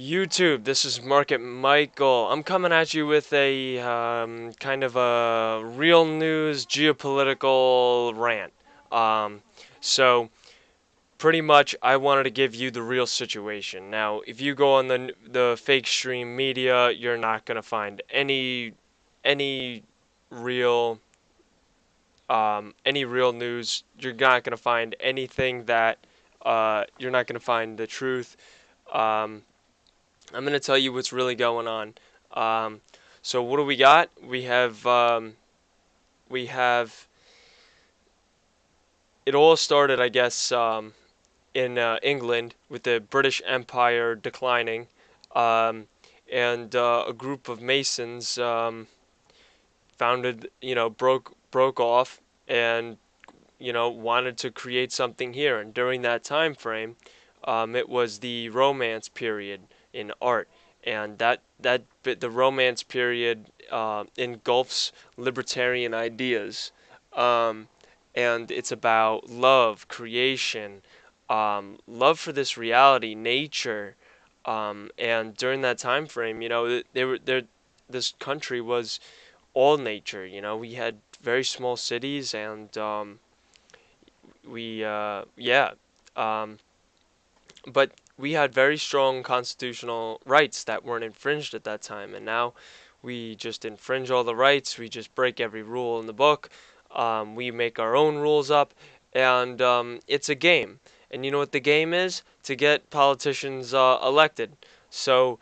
YouTube, this is Market Michael. I'm coming at you with a kind of a real news geopolitical rant. Um, so, pretty much, I wanted to give you the real situation. Now, if you go on the fake stream media, you're not gonna find any real any real news. You're not gonna find anything that you're not gonna find the truth. Um, I'm going to tell you what's really going on. Um, so what do we got? We have it all started, I guess, in England with the British Empire declining, um, and a group of Masons founded, broke off and wanted to create something here. And during that time frame, it was the Romance period in art, and the Romance period engulfs libertarian ideas, um, and it's about love, creation, love for this reality, nature, and during that time frame, they were there. This country was all nature. We had very small cities, and we yeah um, but we had very strong constitutional rights that weren't infringed at that time, and now we just infringe all the rights. We just break every rule in the book. We make our own rules up, and it's a game. And you know what the game is? To get politicians elected. So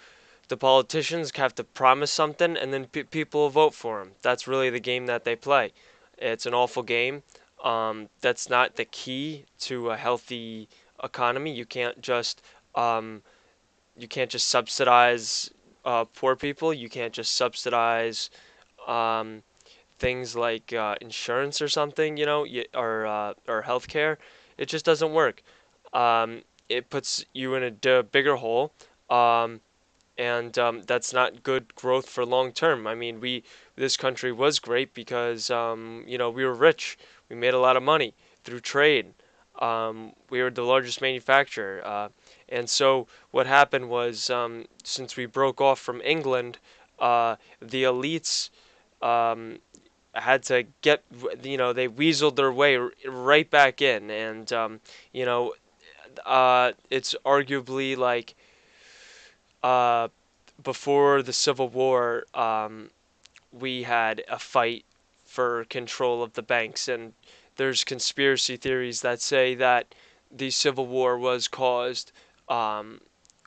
the politicians have to promise something, and then people will vote for them. That's really the game that they play. It's an awful game. That's not the key to a healthy economy. Um, you can't just subsidize poor people. You can't just subsidize um, things like insurance or something, or healthcare. It just doesn't work. It puts you in a bigger hole. Um, and that's not good growth for long term. I mean, this country was great because we were rich. We made a lot of money through trade. We were the largest manufacturer, and so what happened was since we broke off from England, the elites um, had to they weaseled their way right back in, and you know, it's arguably like uh, before the Civil War, we had a fight for control of the banks, and there's conspiracy theories that say that the Civil War um,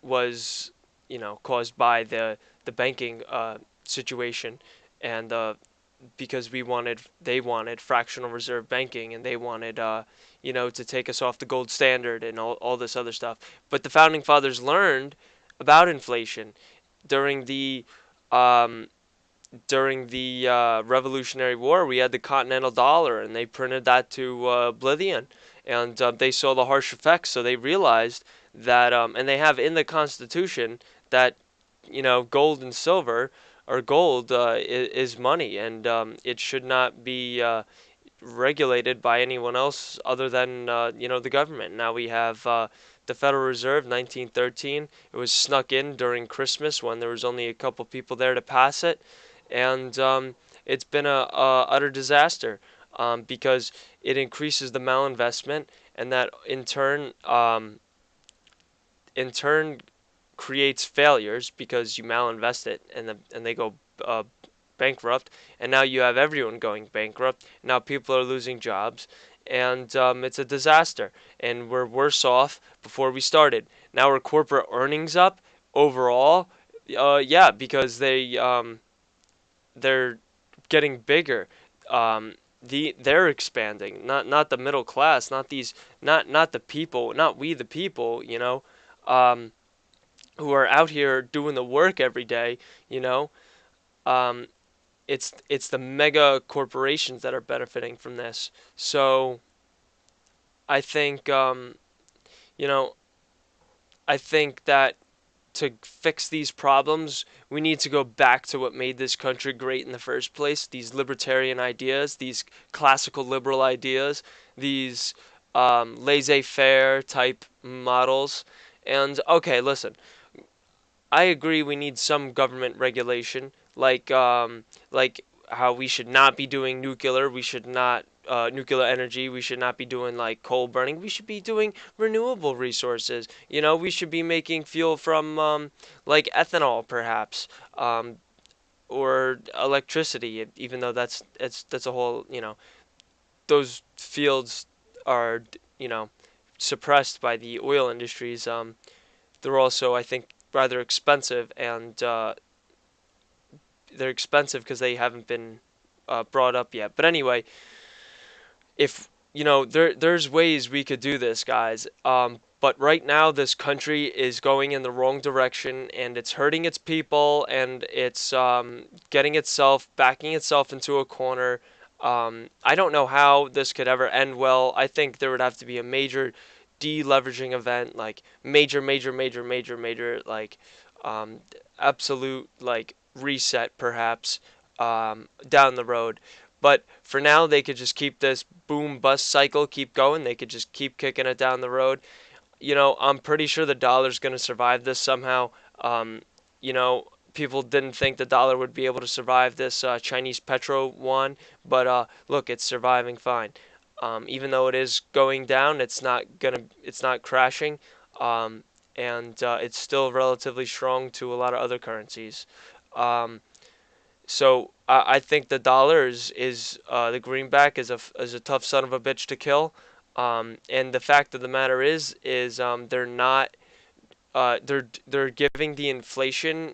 was caused by the banking situation, and because they wanted fractional reserve banking, and they wanted to take us off the gold standard and all this other stuff. But the founding fathers learned about inflation during the um, Revolutionary War. We had the Continental Dollar, and they printed that to oblivion, and they saw the harsh effects. So they realized that, and they have in the Constitution that gold and silver, or gold, is money, and it should not be regulated by anyone else other than the government. Now we have the Federal Reserve, 1913. It was snuck in during Christmas when there was only a couple people there to pass it, and it's been a utter disaster because it increases the malinvestment, and that in turn creates failures because you malinvest it, and they go bankrupt, and now you have everyone going bankrupt. Now people are losing jobs, and it's a disaster. And we're worse off before we started. Now our corporate earnings up overall, yeah, because they're getting bigger. They're expanding, not the middle class, not the people, not we the people, um, who are out here doing the work every day, you know. Um, it's the mega corporations that are benefiting from this. So I think you know I think that to fix these problems, we need to go back to what made this country great in the first place. These libertarian ideas, these classical liberal ideas, these laissez-faire type models. And okay, listen, I agree we need some government regulation, like how we should not be doing nuclear, we should not nuclear energy, we should not be doing like coal burning, we should be doing renewable resources. You know, we should be making fuel from like ethanol, perhaps, or electricity. Even though that's a whole, you know, those fields are, you know, suppressed by the oil industries. They're also, I think, rather expensive, and they're expensive because they haven't been brought up yet. But anyway, if you know, there's ways we could do this, guys. But right now, this country is going in the wrong direction, and it's hurting its people, and it's backing itself into a corner. I don't know how this could ever end well. I think there would have to be a major deleveraging event, like major, like um, absolute like reset, perhaps down the road. But for now, they could just keep this boom bust cycle keep going. They could just keep kicking it down the road. You know, I'm pretty sure the dollar's going to survive this somehow. You know, people didn't think the dollar would be able to survive this Chinese petro one, but look, it's surviving fine. Even though it is going down, it's not crashing, and it's still relatively strong to a lot of other currencies. Um, so I think the dollar is the greenback is a tough son of a bitch to kill. And the fact of the matter is they're not they're giving the inflation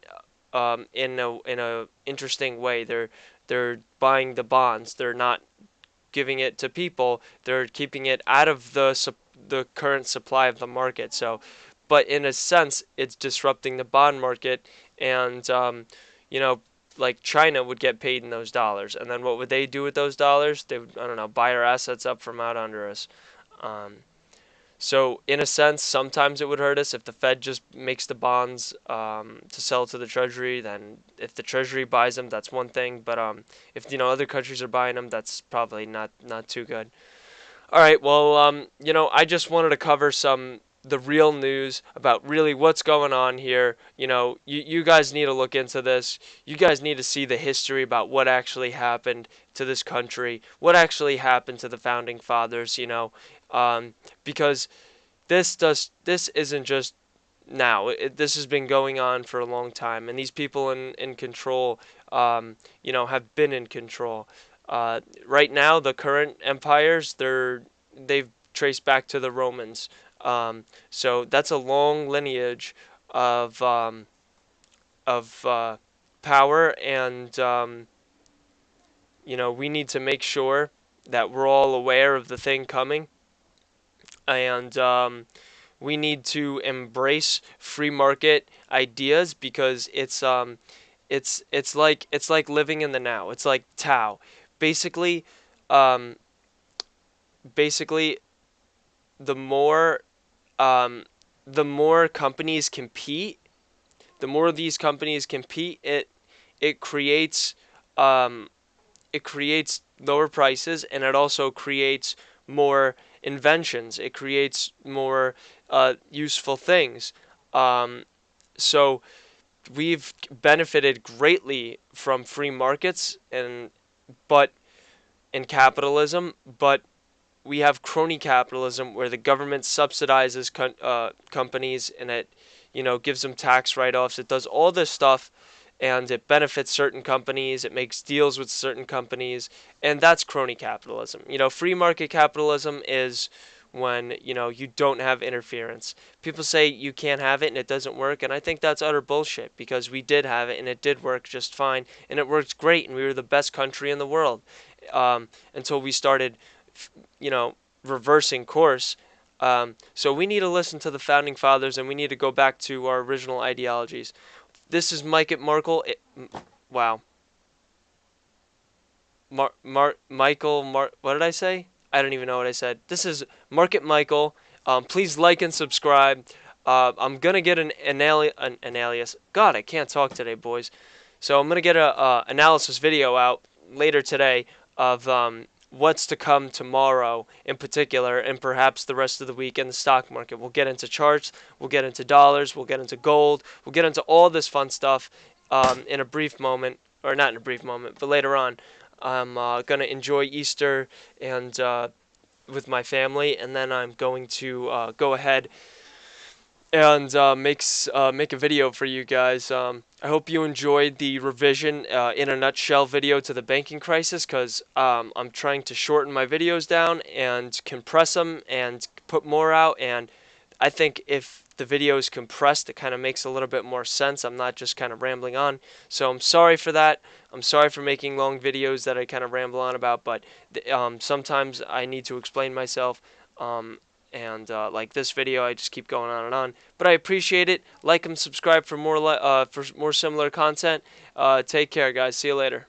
in a interesting way. They're buying the bonds. They're not giving it to people. They're keeping it out of the current supply of the market. So, but in a sense, it's disrupting the bond market, and you know, like China would get paid in those dollars, and then what would they do with those dollars? They would, I don't know, buy our assets up from out under us. Um, so in a sense, sometimes it would hurt us if the Fed just makes the bonds to sell to the Treasury. Then if the Treasury buys them, that's one thing. But if you know other countries are buying them, that's probably not too good. All right, well, you know, I just wanted to cover the real news about really what's going on here. You know, you guys need to look into this. You guys need to see the history about what actually happened to this country, what actually happened to the founding fathers. You know, because this isn't just now. This has been going on for a long time, and these people in control, you know, have been in control. Right now, the current empires, they've traced back to the Romans. So that's a long lineage of of uh, power, and you know, we need to make sure that we're all aware of the thing coming, and we need to embrace free market ideas because it's like living in the now. It's like Tao. Basically, um, basically, the more um, the more companies compete, the more these companies compete, it creates um, it creates lower prices, and it also creates more inventions. It creates more useful things. Um, so we've benefited greatly from free markets and but in capitalism, but we have crony capitalism where the government subsidizes companies, and it, you know, gives them tax write-offs. It does all this stuff, and it benefits certain companies. It makes deals with certain companies, and that's crony capitalism. You know, free market capitalism is when, you know, you don't have interference. People say you can't have it and it doesn't work, and I think that's utter bullshit because we did have it and it did work just fine, and it worked great, and we were the best country in the world until we started, you know, reversing course. So we need to listen to the founding fathers, and we need to go back to our original ideologies. This is Mike at Markle. Wow. What did I say? I don't even know what I said. This is Market Michael. Please like and subscribe. I'm gonna get an alias. God, I can't talk today, boys. So I'm gonna get a analysis video out later today of what's to come tomorrow in particular, and perhaps the rest of the week in the stock market. We'll get into charts, we'll get into dollars, we'll get into gold, we'll get into all this fun stuff in a brief moment, or not in a brief moment, but later on. I'm gonna enjoy Easter and with my family, and then I'm going to go ahead and make a video for you guys. I hope you enjoyed the revision in a nutshell video to the banking crisis, because I'm trying to shorten my videos down and compress them and put more out. And I think if the video is compressed, it kind of makes a little bit more sense. I'm not just kind of rambling on. So I'm sorry for that. I'm sorry for making long videos that I kind of ramble on about, but sometimes I need to explain myself. And like this video, I just keep going on and on. But I appreciate it. Like and subscribe for more similar content. Take care, guys. See you later.